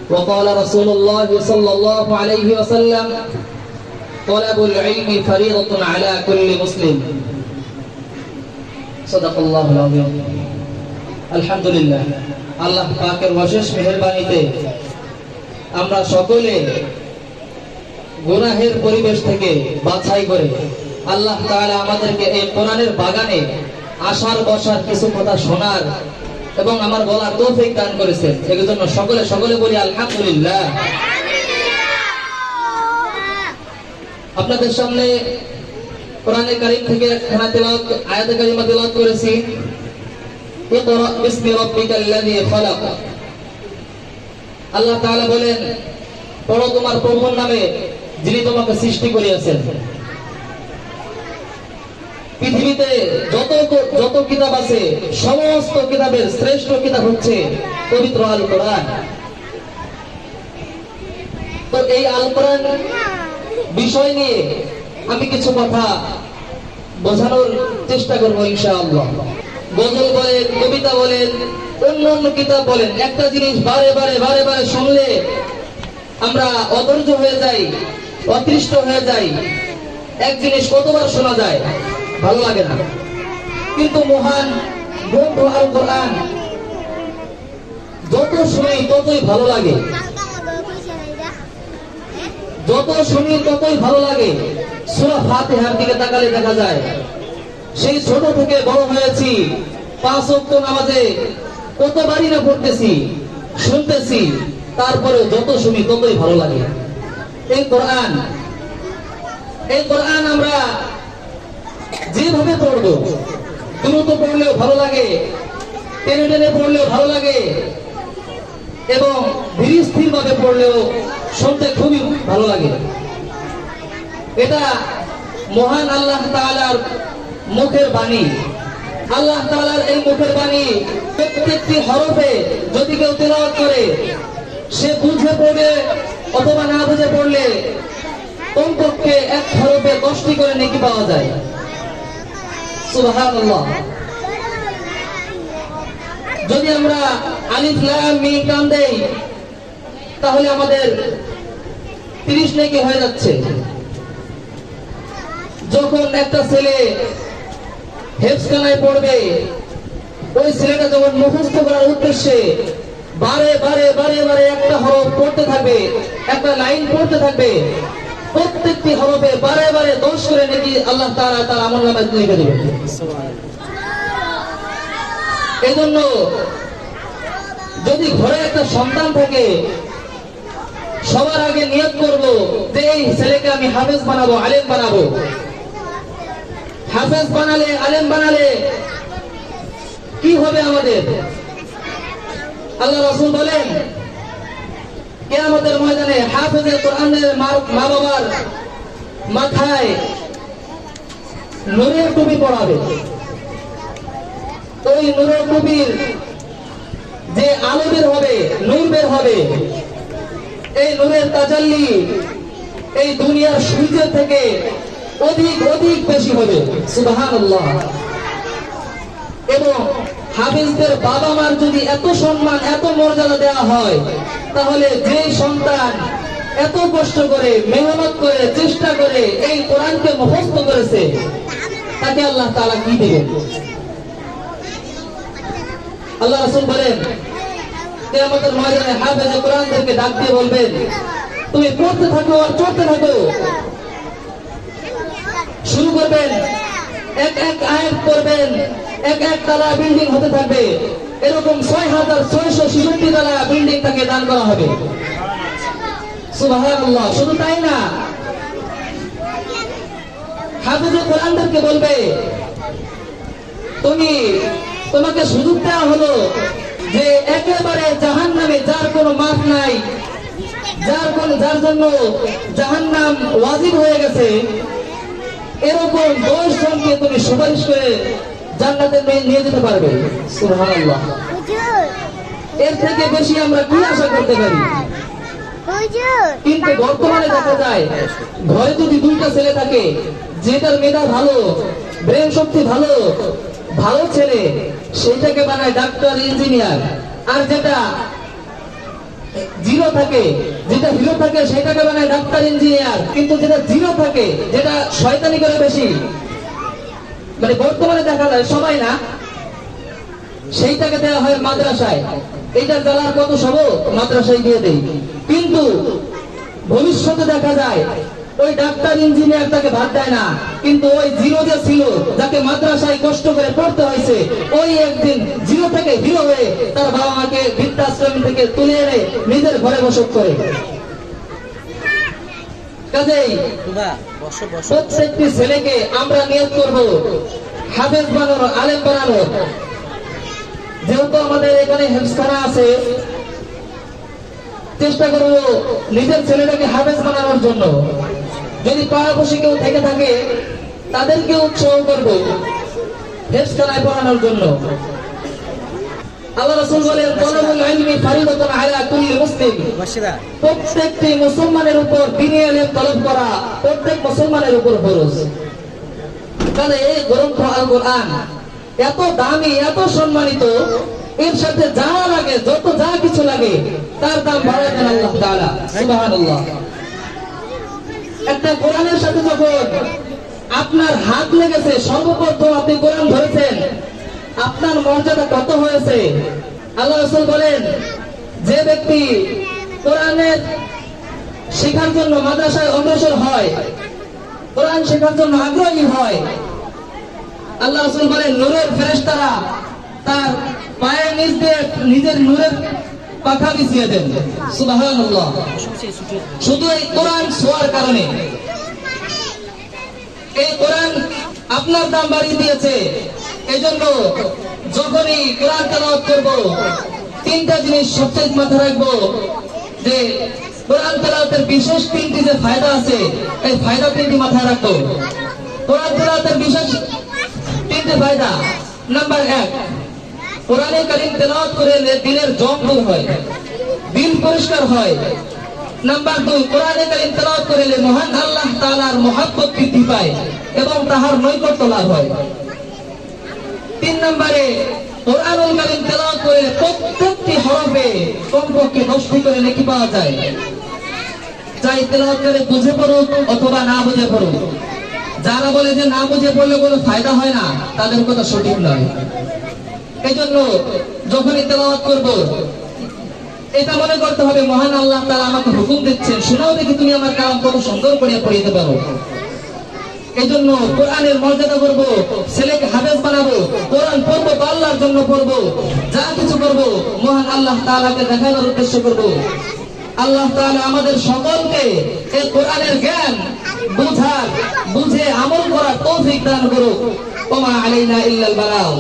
وقال رسول الله صلى الله عليه وسلم طلب العلم فريضة على كل مسلم صدق الله العظيم الحمد لله আল্লাহ পাকের অশেষ মেহেরবানিতে আমরা সকলে গুনাহের পরিবেশ থেকে বাছাই করে আল্লাহ তাআলা আমাদেরকে এই কোরআনের বাগানে আসার বসার কিছু কথা শোনার এবং আমার বলার তৌফিক দান করেছেন। এর জন্য সকলে বলি আলহামদুলিল্লাহ। আপনাদের সামনে কোরআনে কারীম থেকে খানা তেলাওয়াত আয়াতে কারিমা তেলাওয়াত করেছি। ইকরা বিসমি রাব্বিকাল্লাযী খালাক। আল্লাহ তাআলা বলেন, পড়ো তোমার প্রভুর নামে যিনি তোমাকে সৃষ্টি করিয়াছেন। পৃথিবীতে যত কিতাব আছে সমস্ত কিতাবের শ্রেষ্ঠ কিতাব হচ্ছে পবিত্র আল কোরআন। তো এই আল কোরআন বিষয় নিয়ে আমি কিছু কথা বোঝানোর চেষ্টা করবো ইনশাআল্লাহ। গজল বলেন, কবিতা বলেন, অন্য কিতাব বলেন, একটা জিনিস বারে বারে শুনলে আমরা অধৈর্য হয়ে যাই, অতৃষ্ট হয়ে যাই। এক জিনিস কতবার শোনা যায়, ভালো লাগে না। কিন্তু মহান গ্রন্থ আল কোরআন যত শুনি ততই ভালো লাগে, যত শুনি ততই ভালো লাগে। সূরা ফাতিহার দিকে তাকালে দেখা যায় সেই ছোট থেকে বড় হয়েছি, 5 ওয়াক্ত নামাজে কতবারই না পড়তেছি, শুনতেছি, তারপরে যত শুনি ততই ভালো লাগে। এই কোরআন আমরা যেভাবে পড়বো, দ্রুত পড়লেও ভালো লাগে, টেনে পড়লেও ভালো লাগে, এবং ধীর স্থির ভাবে পড়লেও শুনতে খুবই ভালো লাগে। এটা মহান আল্লাহ তাআলার মুখের বাণী। আল্লাহ তাআলার এই মুখের বাণী প্রত্যেকটি হরফে যদি কেউ তেলাওয়াত করে, সে বুঝে পড়ে অথবা না বুঝে পড়লে কমপক্ষে এক হরফে 10টি করে নেকি পাওয়া যায়। সুবহানাল্লাহ। যদি আমরা আলিফ লাম মিম টান দেই তাহলে আমাদের 30 নেকি হয়ে যাচ্ছে। যখন একটা ছেলে হেফজখানায় পড়বে, ওই ছেলেটা যখন মুখস্থ করার উদ্দেশ্যে বারে একটা হরফ পড়তে থাকবে, একটা লাইন পড়তে থাকবে, প্রত্যেকটি হরফে বারে 10 করে নেকি আল্লাহ তাআলা তার আমলনামায় লিখে দেবেন। এজন্য যদি ঘরে একটা সন্তান থাকে, সবার আগে নিয়ত করব যে এই ছেলেকে আমি হাফেজ বানাবো, আলেম বানাবো। হাফেজ বানালে, আলেম বানালে কি হবে আমাদের? আল্লাহ রাসূল বলেন, কিয়ামতের ময়দানে হাফেজে কোরআনের মা বাবার মাথায় নূরের টুপি পরাবে। ওই নূরের টুপির যে আলো বের হবে, নূর বের হবে, এই নূরের তাজাল্লি এই দুনিয়ার সূর্যের থেকে অধিক বেশি হবে। সুবহানাল্লাহ। এবং হাফেজদের বাবা মার যদি এত সম্মান, এত মর্যাদা দেওয়া হয়, তাহলে যে সন্তান এত কষ্ট করে, মেহনত করে, চেষ্টা করে এই কোরআনকে মুখস্থ করেছে, তাকে আল্লাহ তাআলা কি দেবেন? আল্লাহ রাসূল বলেন, কিয়ামতের ময়দানে হাফেজে কোরআনদেরকে ডাক দিয়ে বলবেন, তুমি পড়তে থাকো আর চড়তে থাকো। শুরু করবেন, এক আয়াত পড়বেন, এক তালা বিল্ডিং হতে থাকবে। এরকম 6666 তালা বিল্ডিং তাকে দান করা হবে। সুবহানাল্লাহ। শুধু তাই না, হাফেজে কোরআনদেরকে বলবে, তোমাকে সুযোগ দেওয়া হলো যে একেবারে জাহান্নামে, যার কোনো মাফ নাই, যার জন্য জাহান্নাম ওয়াজিব হয়ে গেছে, এরকম 10 জনকে তুমি সুপারিশ করে জান্নাতে নিয়ে যেতে পারবে। সুবহানাল্লাহ। এর থেকে বেশি আমরা কি আশা করতে পারি? কিন্তু বর্তমানে দেখা যায়, ঘরে যদি 2টা ছেলে থাকে, যেটার মেধা ভালো, ব্রেন শক্তি ভালো ছেলে, সেটাকে বানায় ডাক্তার, ইঞ্জিনিয়ার, আর যেটা জিরো থাকে, যেটা হিরো থাকে সেটাকে বানায় ডাক্তার ইঞ্জিনিয়ার, কিন্তু যেটা জিরো থাকে, যেটা শয়তানি করে বেশি, মানে বর্তমানে দেখা যায় সবাই না, সেইটাকে দেওয়া হয় মাদ্রাসায়। এইটা জ্বালার কত সবক মাদ্রাসায় দিয়ে দেয়, কিন্তু ভবিষ্যতে দেখা যায় ওই ডাক্তার ইঞ্জিনিয়ার তাকে ভাত দেয় না, কিন্তু ওই জিরো যে ছিল, যাকে মাদ্রাসায় কষ্ট করে পড়তে হয়েছে, ওই একদিন জিরো থেকে হিরো হয়ে তার বাবা মাকে বৃদ্ধাশ্রম থেকে তুলে এনে নিজের ঘরে বসত করে। কাজেই প্রত্যেকটি ছেলেকে আমরা নিয়ত করব হাফেজ বানানো, আলেম বানানো। যেহেতু আমাদের এখানে হেফজখানা আছে, চেষ্টা করব নিজের ছেলেটাকে হাফেজ বানানোর জন্য। যদি পাড়াপড়শি কেউ থেকে থাকে তাদেরকে উৎসাহ করব হেফজখানায় পড়ানোর জন্য। আল্লাহ রাসূল বলেন, তালাবুল ইলমি ফারিদাতুন আলা কুল্লি মুসলিম। প্রত্যেকটি মুসলমানের উপর দ্বীনি ইলম তলব করা প্রত্যেক মুসলমানের উপর ফরজ। কারণ এই গ্রন্থ আল কোরআন এত দামি, এত সম্মানিত, এর সাথে যা লাগে, যা কিছু লাগে তার দাম বাড়ায় দেন আল্লাহ তাআলা। সুবহানাল্লাহ। একটা কোরআনের সাথে যখন আপনার হাত লেগেছে, সর্বপ্রথম আপনি কোরআন ধরেছেন, আপনার মর্যাদা কত হয়েছে। আল্লাহ রাসূল বলেন, যে ব্যক্তি কোরআনের শেখার জন্য মাদ্রাসায় অগ্রসর হয়, কোরআন শেখার জন্য আগ্রহী হয়, আল্লাহ রাসূল বলেন নূরের ফেরেশতারা তার পায়ের নিচ দিয়ে নিজের নূরের পাখা বিছিয়ে দেন। সুবহানাল্লাহ। শুধু এই কোরআন ছোঁয়ার কারণে। এই কোরআন আপনার দাম বাড়িয়ে দিয়েছে। এই জন্য যখনই কোরআন তেলাওয়াত করব, তিনটা জিনিস সবচেয়ে মাথায় রাখবো, যে কোরআন তেলাওয়াতের বিশেষ তিনটি যে ফায়দা আছে, এই ফায়দা তিনটি মাথায় রাখবো। কোরআন তেলাওয়াতের বিশেষ তিনটি ফায়দা। নাম্বার 1, কোরআনে কারীম তেলাওয়াত করে দিলের জং দূর হয়, দিল পরিষ্কার হয়। নাম্বার 2, কোরআনে কারীম তেলাওয়াত করলে মহান আল্লাহ তাআলার মহব্বত বৃদ্ধি পায় এবং তাহার নৈকট্য লাভ হয়। 3 নম্বরে, কোরআনুল কারীম তেলাওয়াত করে প্রত্যেকটি হরফে কমপক্ষে 10টি করে নেকি পাওয়া যায়। চাই তেলাওয়াত করে বুঝে পড়ুক অথবা না বুঝে পড়ুক। যারা বলে যে না বুঝে পড়লে কোনো ফায়দা হয় না, তাদের কথা সঠিক নয়। এই জন্য যখনই তেলাওয়াত করব, এটা মনে করতে হবে মহান আল্লাহ তাআলা আমাকে হুকুম দিচ্ছেন, শোনাও দেখি তুমি আমার কালাম কত সুন্দর করে পড়িতে পারো। এই জন্য কোরআনের মর্যাদা করব, ছেলেকে হাফেজ বানাবো, কোরআন পড়বো, আল্লাহর জন্য পড়বো, যা কিছু করব মহান আল্লাহ তাআলাকে দেখানোর উদ্দেশ্য করব। আল্লাহ তাআলা আমাদের সকলকে এই কোরআনের জ্ঞান বুঝে আমল করার তৌফিক দান করুক। ওয়া মা আলাইনা ইল্লাল বালাগ।